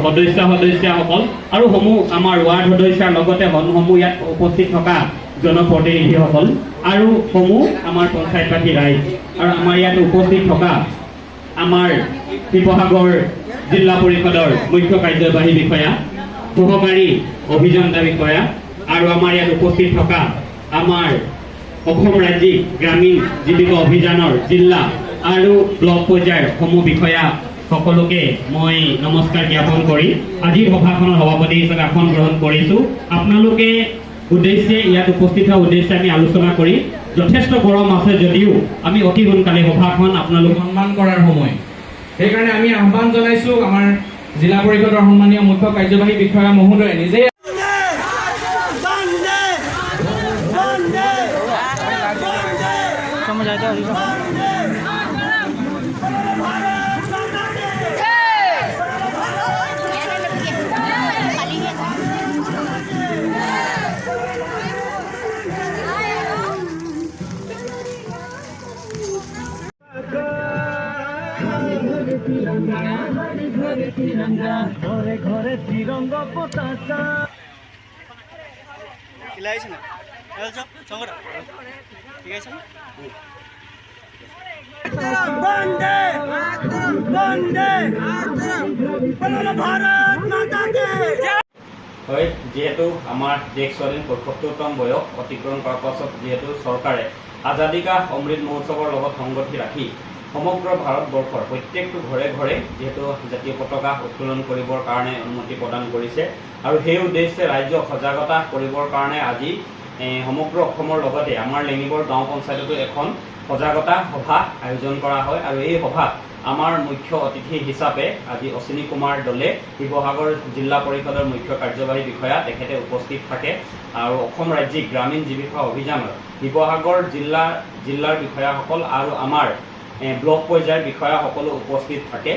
সদস্যসকল আৰু সমূহ আমাৰ ৱাৰ্ড সদস্যৰ লগতে সমূহ ইয়াত উপস্থিত থকা জনপ্ৰতিনিধিসকল আৰু সমূহ আমাৰ পঞ্চায়তবাসী ৰাইজ আৰু আমাৰ ইয়াত উপস্থিত থকা আমাৰ শিৱসাগৰ জিলা পৰিষদৰ মুখ্য কাৰ্যবাহী বিষয়া সহকাৰী অভিযন্তা বিষয়া আৰু আমাৰ ইয়াত উপস্থিত থকা আমাৰ অসম ৰাজ্যিক গ্ৰামীণ জীৱিকা অভিযানৰ জিলা আৰু ব্লক পৰ্যায়ৰ সমূহ বিষয়া সকলোকে মই নমস্কাৰ জ্ঞাপন কৰি আজিৰ সভাখনৰ সভাপতি হিচাপে আসন গ্ৰহণ কৰিছোঁ। আপোনালোকে উদ্দেশ্যে ইয়াত উপস্থিত হোৱা উদ্দেশ্যে আমি আলোচনা কৰি যথেষ্ট গৰম আছে যদিও আমি অতি সোনকালে সভাখন আপোনালোক সন্মান কৰাৰ সময় সেইকাৰণে আমি আহ্বান জনাইছোঁ আমাৰ জিলা পৰিষদৰ সন্মানীয় মুখ্য কাৰ্যবাহী বিষয়া মহোদয়ে নিজে ঘরে ঘরে তিরঙ্গা পতাকা খিলাইছে না সঙ্গটা ঠিক আছে বন্দে বন্দে ভারত মাতা কি হয় যেহেতু আমাৰ দেশ স্বাধীন ৭৫তম বয়স অতিক্ৰম কৰাৰ পাছত যেহেতু চৰকাৰে আজাদী কা অমৃত মহোৎসৱৰ লগত সংগতি ৰাখি সমগ্ৰ ভাৰতবৰ্ষৰ প্ৰত্যেকটো ঘৰে ঘৰে যেহেতু জাতীয় পতাকা উত্তোলন কৰিবৰ কাৰণে অনুমতি প্ৰদান কৰিছে আৰু সেই উদ্দেশ্যে ৰাজ্যক সজাগতা কৰিবৰ কাৰণে আজি সমগ্ৰ অসমৰ লগতে আমাৰ লেঙিবৰ গাঁও পঞ্চায়ততো এখন সজাগতা সভা আয়োজন কৰা হয় আৰু এই সভাত আমাৰ মুখ্য অতিথি হিচাপে আজি অশ্বিনী কুমাৰ দলে শিৱসাগৰ জিলা পৰিষদৰ মুখ্য কাৰ্যবাহী বিষয়া তেখেতে উপস্থিত থাকে আৰু অসম ৰাজ্যিক গ্ৰামীণ জীৱিকা অভিযানৰ শিৱসাগৰ জিলাৰ বিষয়াসকল আৰু আমাৰ ব্লক পৰ্যায়ৰ বিষয়াসকলো উপস্থিত থাকে।